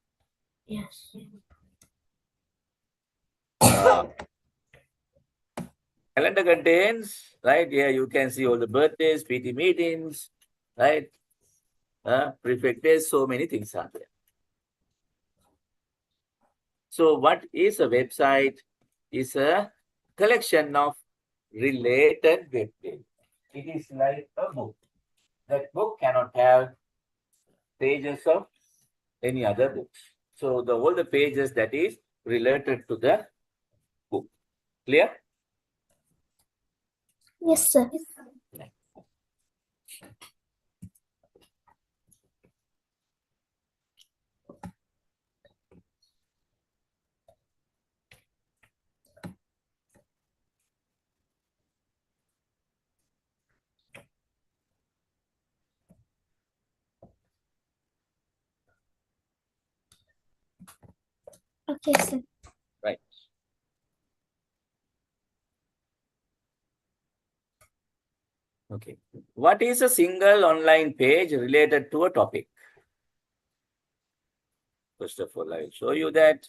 [SPEAKER 2] Yes.
[SPEAKER 1] Calendar contains, right? Here you can see all the birthdays, PT meetings, right? Prefect days, so many things are there. So what is a website? Is a collection of related web pages. It is like a book. That book cannot have pages of any other books. So all the pages that is related to the book. Clear?
[SPEAKER 2] Yes, sir. Okay, sir.
[SPEAKER 1] Right. Okay. What is a single online page related to a topic? First of all, I will show you that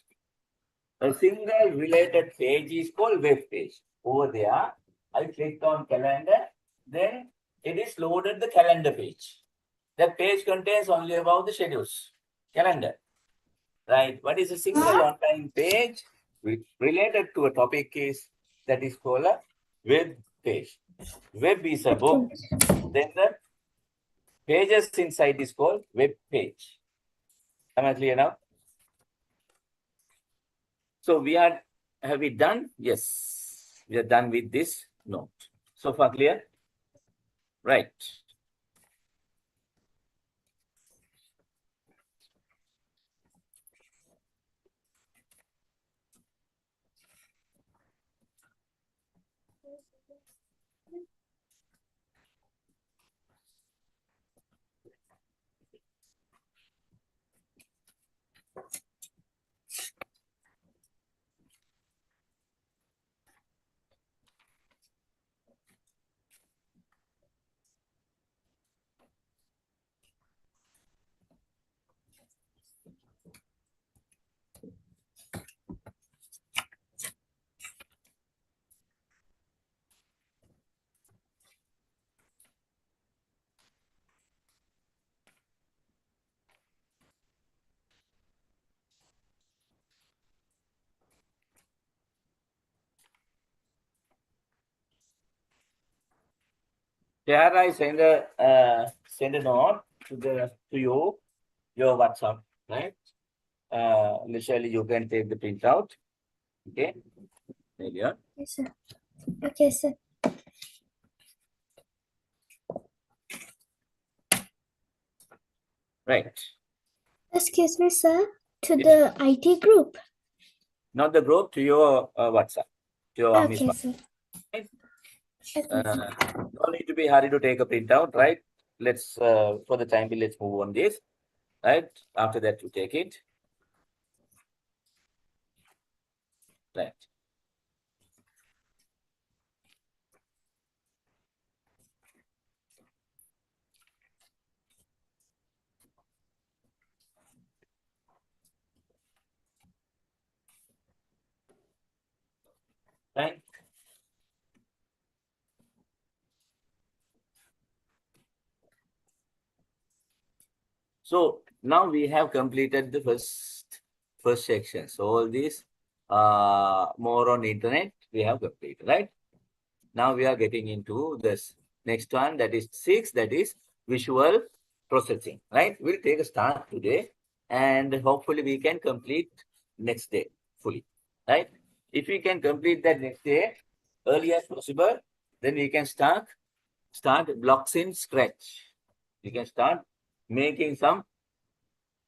[SPEAKER 1] a single related page is called web page. Over there, I clicked on calendar, then it is loaded the calendar page. That page contains only about the schedules, calendar. Right? What is a single online page related to a topic is that is called a web page. Web is a book. Then the pages inside is called web page. Am I clear now? So have we done? Yes, we are done with this note. So far clear? Right. Here I send a note to you, your WhatsApp, right? Initially you can take the printout. Okay. There.
[SPEAKER 2] Yes, sir. Okay, sir.
[SPEAKER 1] Right.
[SPEAKER 2] Excuse me, sir. To the IT group.
[SPEAKER 1] Not the group, to your WhatsApp. To your Miss
[SPEAKER 2] Okay,
[SPEAKER 1] WhatsApp.
[SPEAKER 2] sir.
[SPEAKER 1] Right?
[SPEAKER 2] Okay, sir.
[SPEAKER 1] No need to be hurried to take a printout, right? Let's for the time being, let's move on this. Right. After that, you take it. Right. Right. So now we have completed the first section. So all these more on internet we have completed, right? Now we are getting into this next one, that is 6, that is visual processing, right? We'll take a start today and hopefully we can complete next day fully, right? If we can complete that next day early as possible, then we can start blocks in Scratch. We can start making some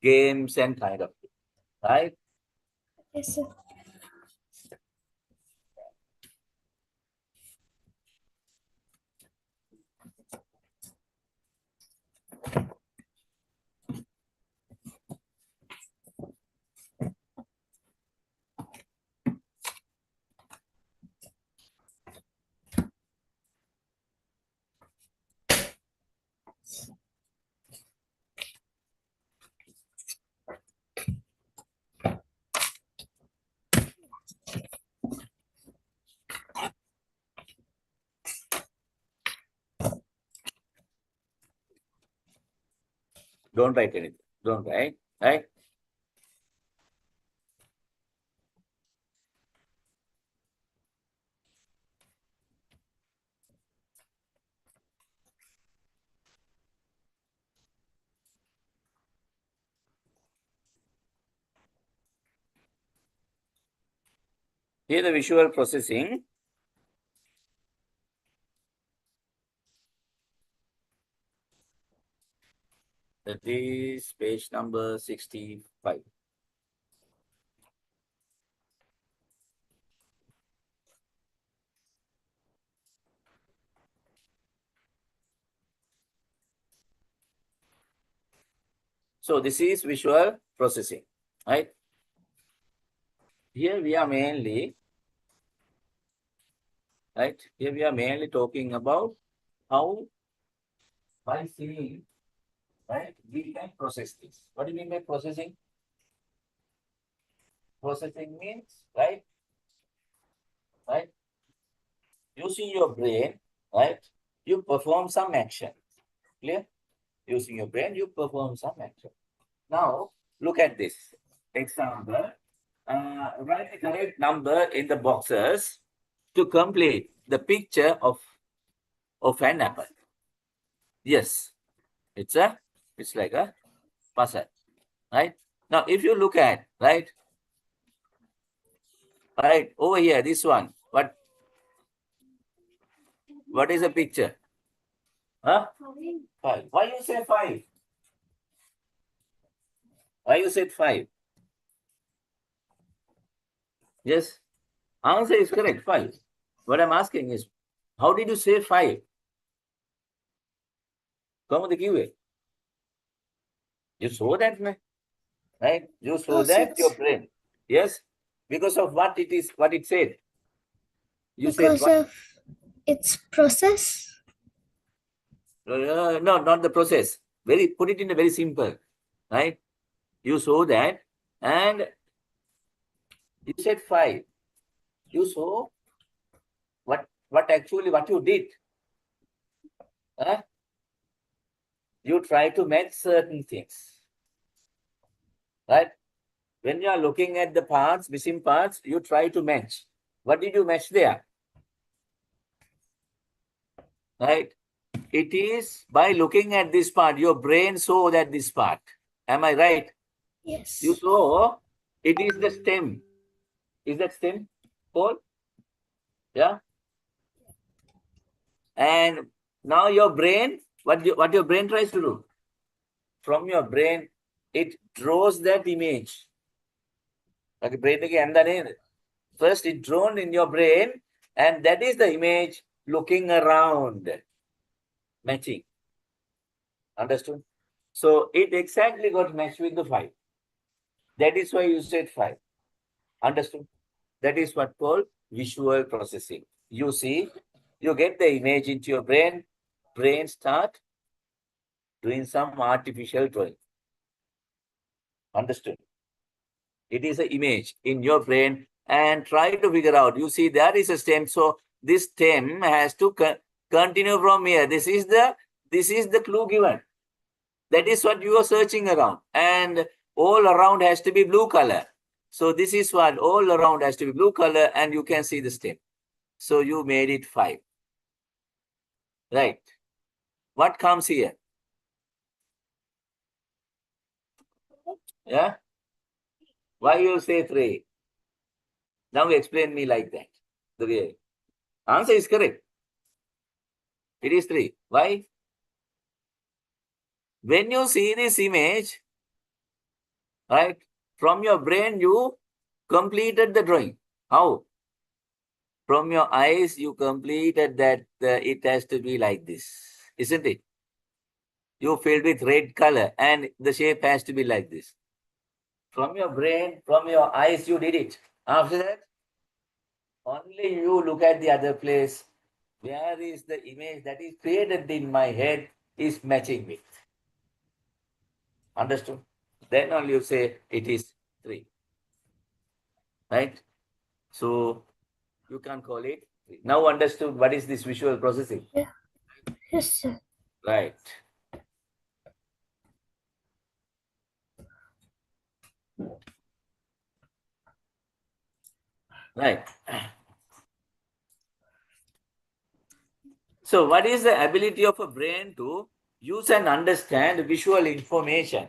[SPEAKER 1] games and kind of thing, right?
[SPEAKER 2] Yes, sir.
[SPEAKER 1] Don't write anything. Don't write. Right? Here the visual processing. That is page number 65. So this is visual processing, right? Here we are mainly, right? Here we are mainly talking about how by seeing, right, we can process this. What do you mean by processing? Processing means, right? Right? Using your brain, right? You perform some action. Clear? Using your brain, you perform some action. Now, look at this example. Write the correct number in the boxes to complete the picture of an apple. Yes, it's like a puzzle, right? Now, if you look at, right over here, this one, what is the picture? Huh? 5. Why you say 5? Why you said 5? Yes, answer is correct, 5. What I'm asking is, how did you say 5? Come with the QA. You saw that, man? Right? You saw that your brain. Yes? Because of what it is, what it said. You said
[SPEAKER 2] Because
[SPEAKER 1] what?
[SPEAKER 2] of its process.
[SPEAKER 1] No, not the process. Put it in a very simple, right? You saw that and you said 5. You saw what you did. Huh? You try to match certain things, right? When you are looking at the parts, missing parts, you try to match. What did you match there? Right? It is by looking at this part, your brain saw that this part. Am I right?
[SPEAKER 2] Yes.
[SPEAKER 1] You saw it is the stem. Is that stem, Paul? Yeah. And now your brain, what your brain tries to do? From your brain, it draws that image. Like brain again, first it drawn in your brain, and that is the image looking around, matching. Understood? So it exactly got matched with the 5. That is why you said 5. Understood? That is what called visual processing. You see, you get the image into your brain start doing some artificial drawing. Understood? It is an image in your brain and try to figure out. You see, there is a stem. So this stem has to continue from here. This is the clue given. That is what you are searching around. And all around has to be blue color. So this is what all around has to be blue color, and you can see the stem. So you made it 5. Right. What comes here? Yeah. Why you say 3? Now explain me like that. The way. Answer is correct. It is 3. Why? When you see this image, right, from your brain, you completed the drawing. How? From your eyes, you completed that it has to be like this, isn't it? You filled with red color and the shape has to be like this. From your brain, from your eyes, you did it. After that, only you look at the other place. Where is the image that is created in my head is matching with? Understood? Then only you say it is 3. Right? So you can call it 3. Now understood what is this visual processing?
[SPEAKER 2] Yeah. Yes, sir.
[SPEAKER 1] Right. Right. So what is the ability of a brain to use and understand visual information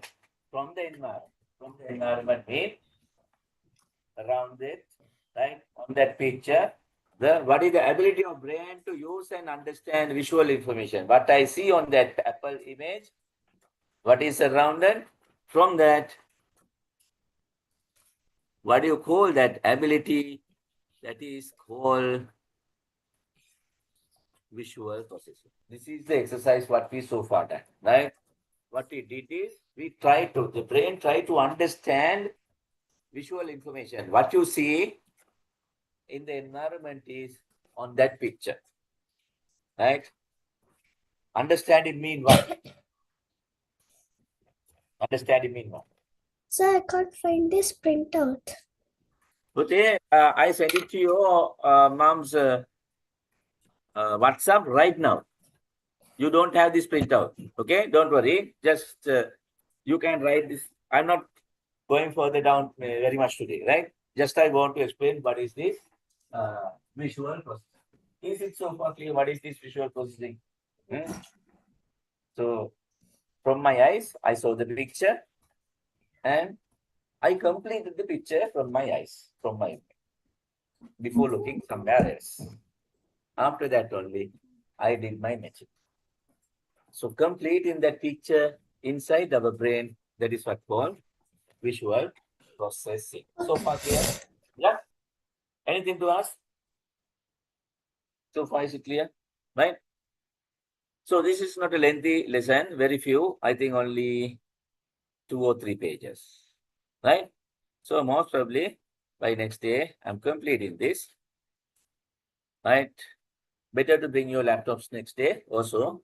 [SPEAKER 1] from the environment? From the environment means around it, right? On that picture, what is the ability of brain to use and understand visual information? What I see on that apple image, what is surrounded? From that, what do you call that ability? That is called visual processing. This is the exercise what we so far done, right? What we did is the brain try to understand visual information. What you see in the environment is on that picture, right? Understanding mean what? Understanding mean what?
[SPEAKER 2] Sir, I can't find this printout.
[SPEAKER 1] Okay, I sent it to your mom's WhatsApp right now. You don't have this printout. Okay, don't worry. Just you can write this. I'm not going further down very much today, right? Just I want to explain what is this visual processing. Is it so far clear? What is this visual processing? Hmm? So from my eyes, I saw the picture and I completed the picture from my eyes, before looking somewhere else. After that only, I did my matching. So complete in that picture inside our brain, that is what called visual processing. So far clear? Yeah? Anything to ask? So far is it clear? Right? So this is not a lengthy lesson, very few, I think only 2 or 3 pages. Right? So most probably by next day, I'm completing this. Right? Better to bring your laptops next day also.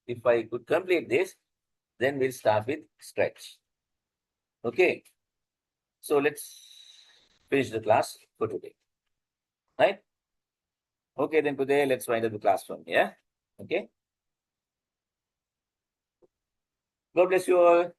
[SPEAKER 1] If I could complete this, then we'll start with stretch. Okay. So let's finish the class for today. Right? Okay, then today let's wind up the class from here. Okay. God bless you all.